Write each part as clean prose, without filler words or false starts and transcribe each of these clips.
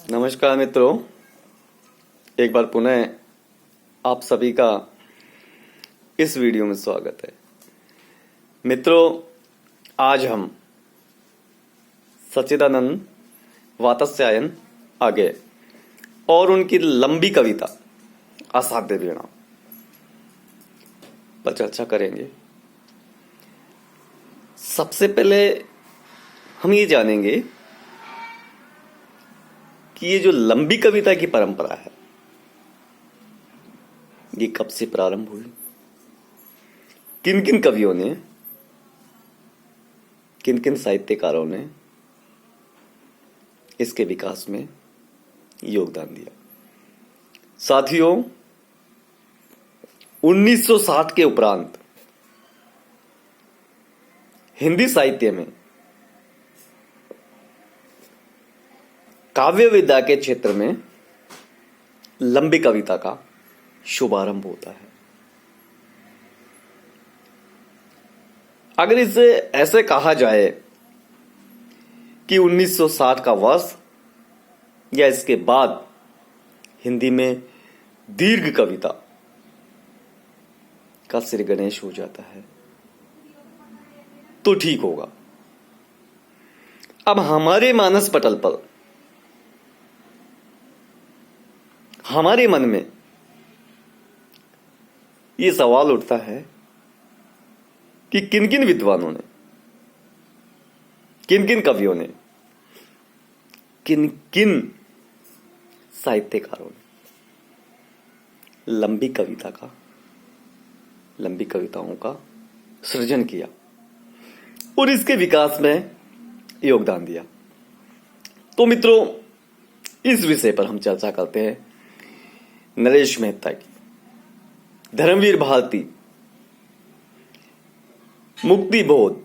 नमस्कार मित्रों, एक बार पुनः आप सभी का इस वीडियो में स्वागत है। मित्रों, आज हम सच्चिदानंद वात्स्यायन आगे और उनकी लंबी कविता असाध्य वीणा पर चर्चा करेंगे। सबसे पहले हम ये जानेंगे कि ये जो लंबी कविता की परंपरा है ये कब से प्रारंभ हुई, किन किन कवियों ने, किन किन साहित्यकारों ने इसके विकास में योगदान दिया। साथियों, 1960 के उपरांत हिंदी साहित्य में काव्य विद्या के क्षेत्र में लंबी कविता का शुभारंभ होता है। अगर इसे ऐसे कहा जाए कि 1960 का वर्ष या इसके बाद हिंदी में दीर्घ कविता का श्री गणेश हो जाता है तो ठीक होगा। अब हमारे मानस पटल पर, हमारे मन में यह सवाल उठता है कि किन किन विद्वानों ने, किन किन कवियों ने, किन किन साहित्यकारों ने लंबी कविताओं का सृजन किया और इसके विकास में योगदान दिया। तो मित्रों, इस विषय पर हम चर्चा करते हैं नरेश मेहता की, धर्मवीर भारती, मुक्ति बोध,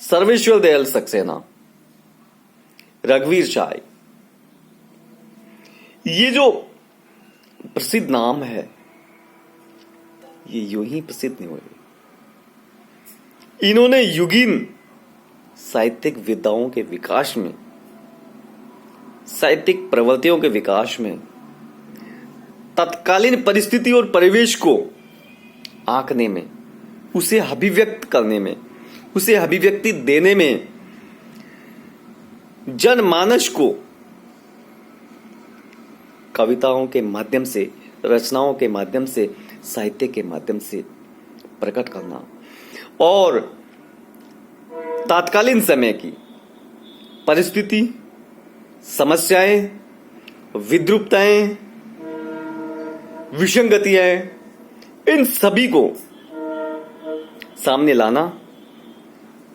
सर्वेश्वर दयाल सक्सेना, रघुवीर चाय। ये जो प्रसिद्ध नाम है ये यूं ही प्रसिद्ध नहीं हुए। इन्होंने युगीन साहित्यिक विधाओं के विकास में, साहित्यिक प्रवृत्तियों के विकास में, तत्कालीन परिस्थिति और परिवेश को आंकने में, उसे अभिव्यक्त करने में, उसे अभिव्यक्ति देने में, जनमानस को कविताओं के माध्यम से, रचनाओं के माध्यम से, साहित्य के माध्यम से प्रकट करना और तत्कालीन समय की परिस्थिति, समस्याएं, विद्रूपताएं, विसंगतियां, इन सभी को सामने लाना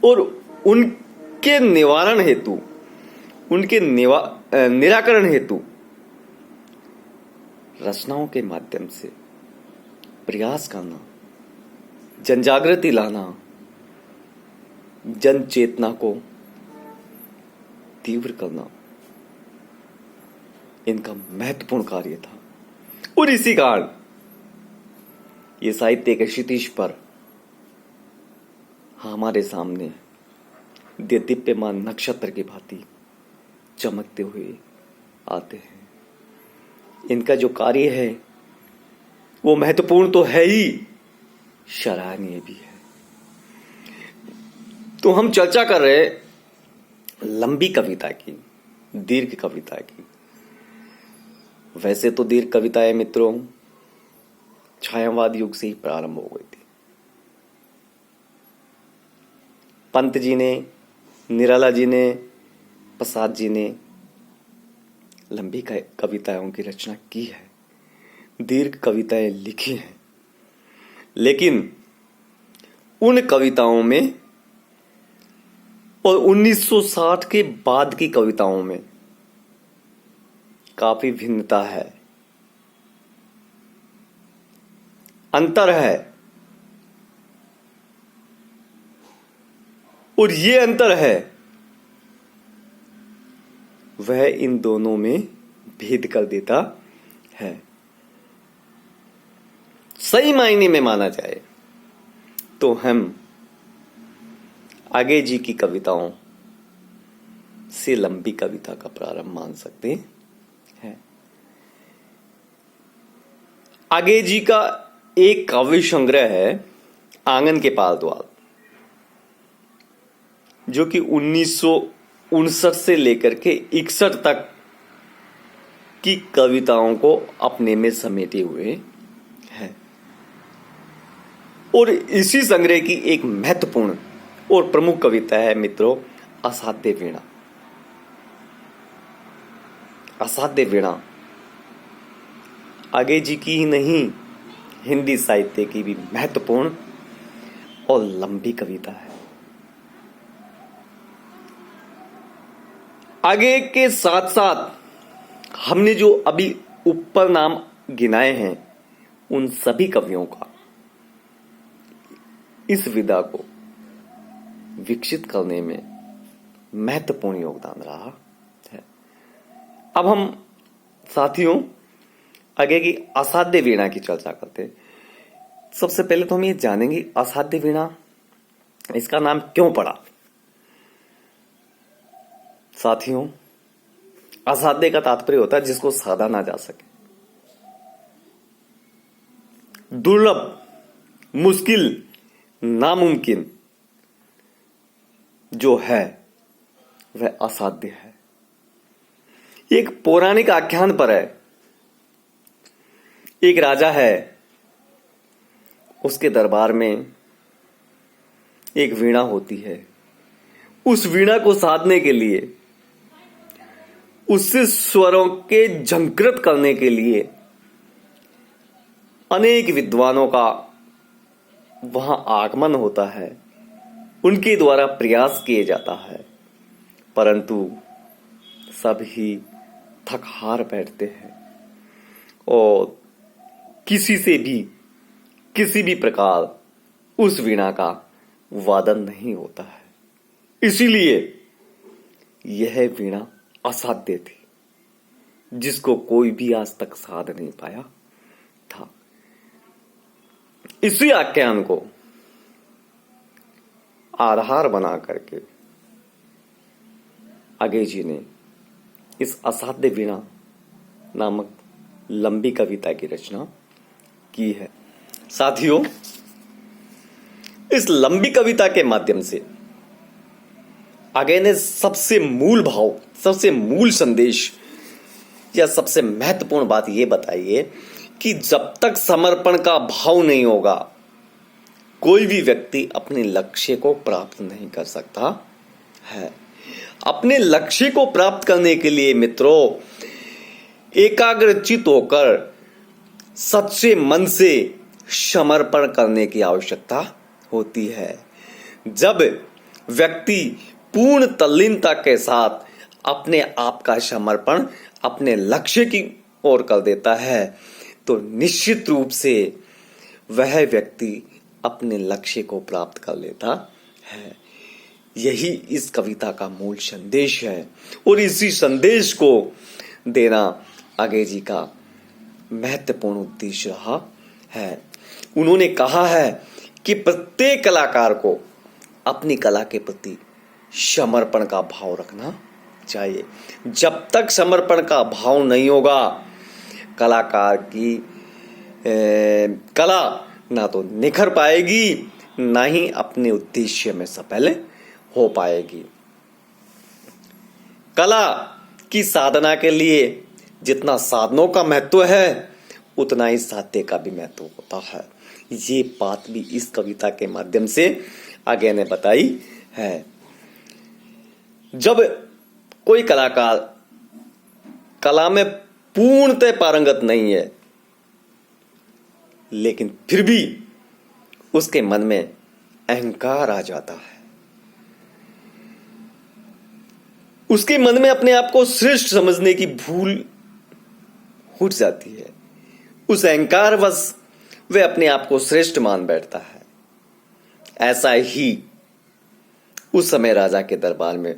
और उनके निवारण हेतु, उनके निराकरण हेतु रचनाओं के माध्यम से प्रयास करना, जनजागृति लाना, जन चेतना को तीव्र करना इनका महत्वपूर्ण कार्य था। और इसी कारण ये साहित्य के क्षितिज पर हमारे सामने दीप्यमान नक्षत्र की भांति चमकते हुए आते हैं। इनका जो कार्य है वो महत्वपूर्ण तो है ही, सराहनीय भी है। तो हम चर्चा कर रहे लंबी कविता की, दीर्घ कविता की। वैसे तो दीर्घ कविताएं मित्रों छायावाद युग से ही प्रारंभ हो गई थी। पंत जी ने, निराला जी ने, प्रसाद जी ने लंबी कविताओं की रचना की है, दीर्घ कविताएं लिखी हैं। लेकिन उन कविताओं में और 1960 के बाद की कविताओं में काफी भिन्नता है, अंतर है। और ये अंतर है वह इन दोनों में भेद कर देता है। सही मायने में माना जाए तो हम आगे जी की कविताओं से लंबी कविता का प्रारंभ मान सकते हैं। आगे जी का एक काव्य संग्रह है आंगन के पाल द्वार, जो कि 1959 से लेकर के 61 तक की कविताओं को अपने में समेटे हुए है। और इसी संग्रह की एक महत्वपूर्ण और प्रमुख कविता है मित्रों असाध्य वीणा। असाध्य वीणा आगे जी की ही नहीं, हिंदी साहित्य की भी महत्वपूर्ण और लंबी कविता है। आगे के साथ साथ हमने जो अभी ऊपर नाम गिनाए हैं उन सभी कवियों का इस विधा को विकसित करने में महत्वपूर्ण योगदान रहा है। अब हम साथियों आगे की असाध्य वीणा की चर्चा करते हैं। सबसे पहले तो हम ये जानेंगे असाध्य वीणा इसका नाम क्यों पड़ा। साथियों, असाध्य का तात्पर्य होता है जिसको साधा ना जा सके, दुर्लभ, मुश्किल, नामुमकिन जो है वह असाध्य है। एक पौराणिक आख्यान पर है, एक राजा है, उसके दरबार में एक वीणा होती है। उस वीणा को साधने के लिए, उससे स्वरों के झंकृत करने के लिए अनेक विद्वानों का वहां आगमन होता है, उनके द्वारा प्रयास किए जाता है, परंतु सब ही थक हार बैठते हैं और किसी भी प्रकार उस वीणा का वादन नहीं होता है। इसीलिए यह वीणा असाध्य थी, जिसको कोई भी आज तक साध नहीं पाया था। इसी आख्यान को आधार बना करके आगे जी ने इस असाध्य वीणा नामक लंबी कविता की रचना की है। साथियों, इस लंबी कविता के माध्यम से आगे ने सबसे मूल भाव, सबसे मूल संदेश या सबसे महत्वपूर्ण बात यह बताई है कि जब तक समर्पण का भाव नहीं होगा कोई भी व्यक्ति अपने लक्ष्य को प्राप्त नहीं कर सकता है। अपने लक्ष्य को प्राप्त करने के लिए मित्रों एकाग्रचित होकर सच्चे मन से समर्पण करने की आवश्यकता होती है। जब व्यक्ति पूर्ण तल्लीनता के साथ अपने आप का समर्पण अपने लक्ष्य की ओर कर देता है तो निश्चित रूप से वह व्यक्ति अपने लक्ष्य को प्राप्त कर लेता है। यही इस कविता का मूल संदेश है और इसी संदेश को देना आगे जी का महत्वपूर्ण उद्देश्य रहा है। उन्होंने कहा है कि प्रत्येक कलाकार को अपनी कला के प्रति समर्पण का भाव रखना चाहिए। जब तक समर्पण का भाव नहीं होगा कलाकार की कला ना तो निखर पाएगी ना ही अपने उद्देश्य में सफल हो पाएगी। कला की साधना के लिए जितना साधनों का महत्व है उतना ही साध्य का भी महत्व होता है। ये बात भी इस कविता के माध्यम से आगे ने बताई है। जब कोई कलाकार कला में पूर्णतः पारंगत नहीं है लेकिन फिर भी उसके मन में अहंकार आ जाता है, उसके मन में अपने आप को श्रेष्ठ समझने की भूल उठ जाती है, उस अहंकारवश वह अपने आप को श्रेष्ठ मान बैठता है। ऐसा ही उस समय राजा के दरबार में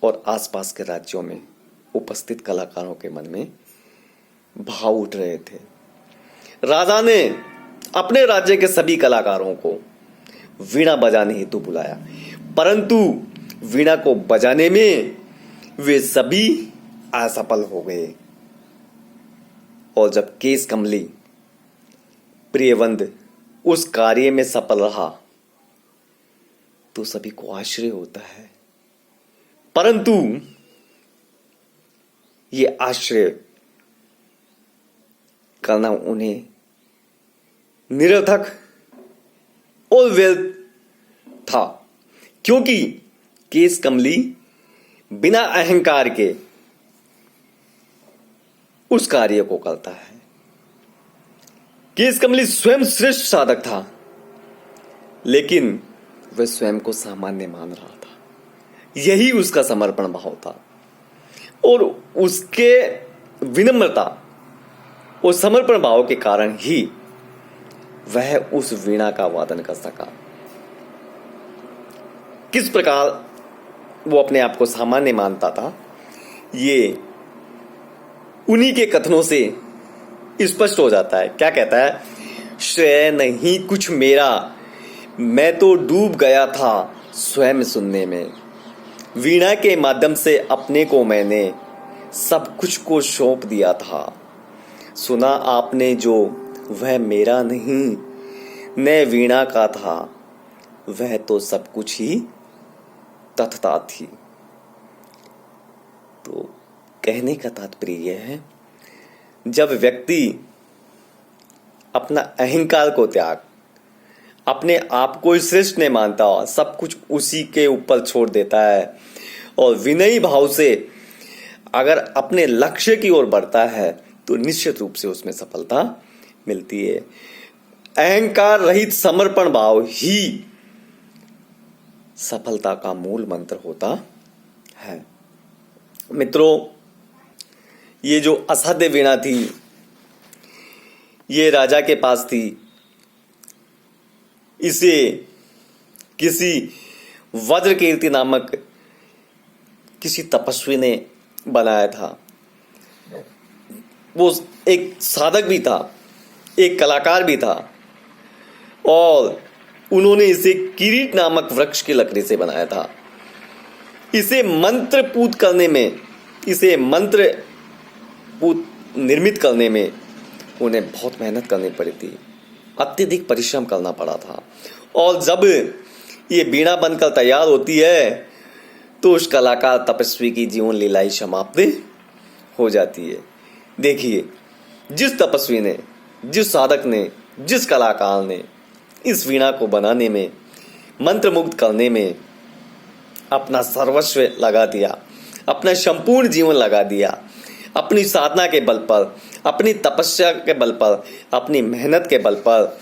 और आसपास के राज्यों में उपस्थित कलाकारों के मन में भाव उठ रहे थे। राजा ने अपने राज्य के सभी कलाकारों को वीणा बजाने हेतु बुलाया, परंतु वीणा को बजाने में वे सभी असफल हो गए। और जब केस कमली प्रियवंद उस कार्य में सफल रहा तो सभी को आश्चर्य होता है, परंतु ये आश्चर्य करना उन्हें निरर्थक और व्यर्थ था, क्योंकि केस कमली बिना अहंकार के उस कार्य को करता है। केस कमली स्वयं श्रेष्ठ साधक था, लेकिन वह स्वयं को सामान्य मान रहा था। यही उसका समर्पण भाव था और उसके विनम्रता और समर्पण भाव के कारण ही वह उस वीणा का वादन कर सका। किस प्रकार वो अपने आप को सामान्य मानता था, ये उन्हीं के कथनों से स्पष्ट हो जाता है। क्या कहता है? श्रेय नहीं कुछ मेरा, मैं तो डूब गया था स्वयं सुनने में। वीणा के माध्यम से अपने को मैंने सब कुछ को सौंप दिया था। सुना आपने जो वह मेरा नहीं, न वीणा का था, वह तो सब कुछ ही तथता थी। तो कहने का तात्पर्य यह है, जब व्यक्ति अपना अहंकार को त्याग, अपने आप को श्रेष्ठ नहीं मानता, सब कुछ उसी के ऊपर छोड़ देता है और विनयी भाव से अगर अपने लक्ष्य की ओर बढ़ता है तो निश्चित रूप से उसमें सफलता मिलती है। अहंकार रहित समर्पण भाव ही सफलता का मूल मंत्र होता है। मित्रों, ये जो असाध्य वीणा थी, ये राजा के पास थी। इसे किसी वज्रकीर्ति नामक किसी तपस्वी ने बनाया था। वो एक साधक भी था, एक कलाकार भी था, और उन्होंने इसे किरीट नामक वृक्ष की लकड़ी से बनाया था। इसे मंत्रपूत करने में, इसे मंत्रपूत निर्मित करने में उन्हें बहुत मेहनत करनी पड़ी थी, अत्यधिक परिश्रम करना पड़ा था। और जब ये वीणा बनकर तैयार होती है तो उस कलाकार तपस्वी की जीवन लीला ही समाप्त हो जाती है। देखिए, जिस तपस्वी ने, जिस साधक ने, जिस कलाकार ने इस वीणा को बनाने में, मंत्रमुग्ध करने में अपना सर्वस्व लगा दिया, अपना संपूर्ण जीवन लगा दिया, अपनी साधना के बल पर, अपनी तपस्या के बल पर, अपनी मेहनत के बल पर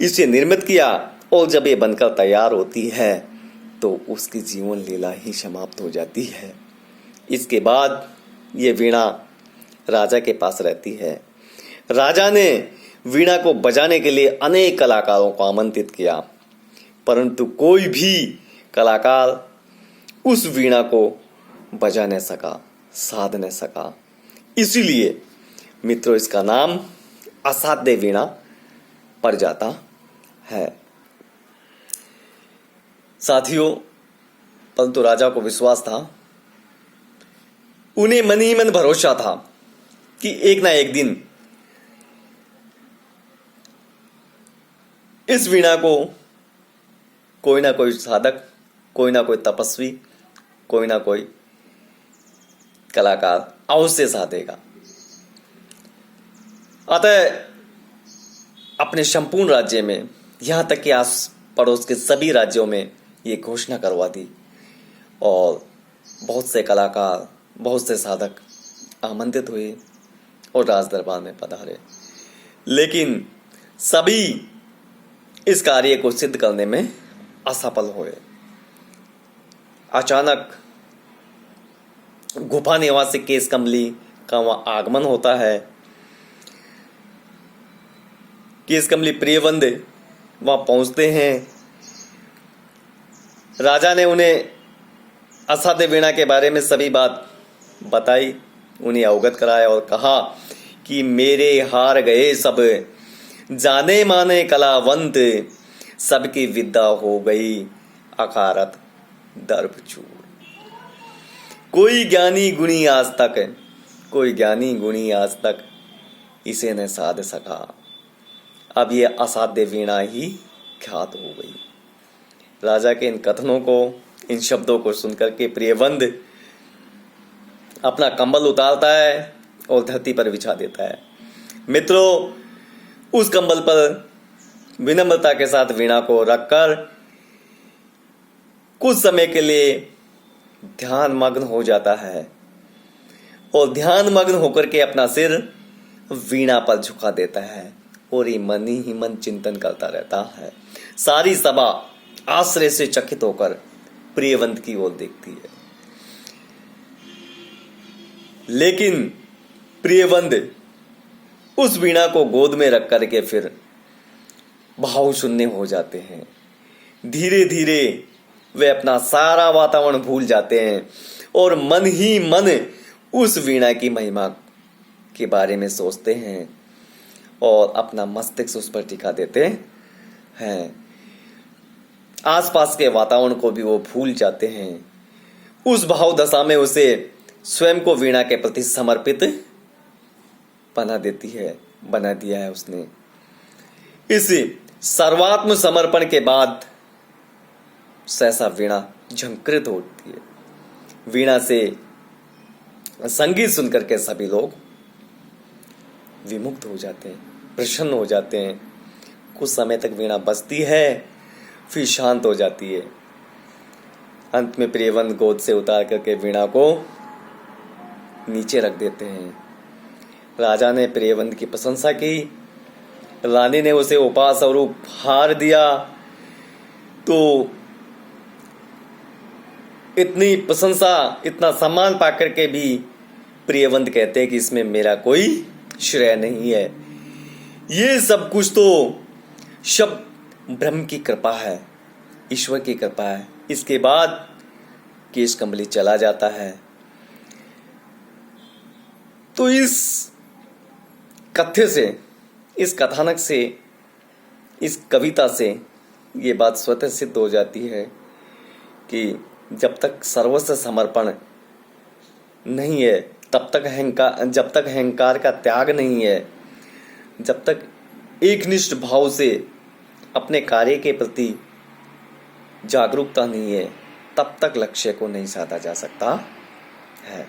इसे निर्मित किया, और जब ये बनकर तैयार होती है तो उसकी जीवन लीला ही समाप्त हो जाती है। इसके बाद ये वीणा राजा के पास रहती है। राजा ने वीणा को बजाने के लिए अनेक कलाकारों को आमंत्रित किया, परंतु कोई भी कलाकार उस वीणा को बजा न सका, साध न सका। इसीलिए मित्रों, इसका नाम असाध्य वीणा पड़ जाता है। साथियों, परंतु राजा को विश्वास था, उन्हें मन ही मन भरोसा था कि एक ना एक दिन इस वीणा को कोई ना कोई साधक, कोई ना कोई तपस्वी, कोई ना कोई कलाकार अवश्य साधेगा। अतः अपने संपूर्ण राज्य में, यहां तक कि आस पड़ोस के सभी राज्यों में ये घोषणा करवा दी, और बहुत से कलाकार, बहुत से साधक आमंत्रित हुए और राज दरबार में पधारे। लेकिन सभी इस कार्य को सिद्ध करने में असफल हुए। अचानक गुफा निवासी केस कमली का वहां आगमन होता है। केस कमली प्रियवंद वहां पहुंचते हैं। राजा ने उन्हें असाध्य वीणा के बारे में सभी बात बताई, उन्हें अवगत कराया और कहा कि मेरे हार गए सब जाने माने कलावंत, सबकी विद्या हो गई अकारत। दर्भ चूर। कोई ज्ञानी गुणी आज तक इसे न साध सका। अब ये असाध्य वीणा ही ख्यात हो गई। राजा के इन कथनों को, इन शब्दों को सुनकर के प्रियवंद अपना कंबल उतारता है और धरती पर बिछा देता है। मित्रों, उस कंबल पर विनम्रता के साथ वीणा को रखकर कुछ समय के लिए ध्यान मग्न हो जाता है और ध्यान मग्न होकर के अपना सिर वीणा पर झुका देता है और ये मन ही मन चिंतन करता रहता है। सारी सभा आश्चर्य से चकित होकर प्रियवंत की ओर देखती है, लेकिन प्रियवंत उस वीणा को गोद में रख करके फिर भाव शून्य हो जाते हैं। धीरे धीरे वे अपना सारा वातावरण भूल जाते हैं और मन ही मन उस वीणा की महिमा के बारे में सोचते हैं और अपना मस्तिष्क उस पर टिका देते हैं। आसपास के वातावरण को भी वो भूल जाते हैं। उस भाव दशा में उसे स्वयं को वीणा के प्रति समर्पित बना दिया है उसने। इस सर्वात्म समर्पण के बाद सहसा वीणा झंकृत होती है। वीणा से संगीत सुनकर के सभी लोग विमुक्त हो जाते हैं, प्रसन्न हो जाते हैं। कुछ समय तक वीणा बजती है, फिर शांत हो जाती है। अंत में प्रियवंत गोद से उतार करके वीणा को नीचे रख देते हैं। राजा ने प्रियवंत की प्रशंसा की, रानी ने उसे उपहार स्वरूप हार दिया। तो इतनी प्रशंसा, इतना सम्मान पाकर के भी प्रियवंत कहते हैं कि इसमें मेरा कोई श्रेय नहीं है। ये सब कुछ तो ब्रह्म की कृपा है, ईश्वर की कृपा है। इसके बाद केशकमली चला जाता है। तो इस कथ्य से, इस कथानक से, इस कविता से ये बात स्वतः सिद्ध हो जाती है कि जब तक सर्वस्व समर्पण नहीं है, जब तक अहंकार का त्याग नहीं है, जब तक एकनिष्ठ भाव से अपने कार्य के प्रति जागरूकता नहीं है, तब तक लक्ष्य को नहीं साधा जा सकता है।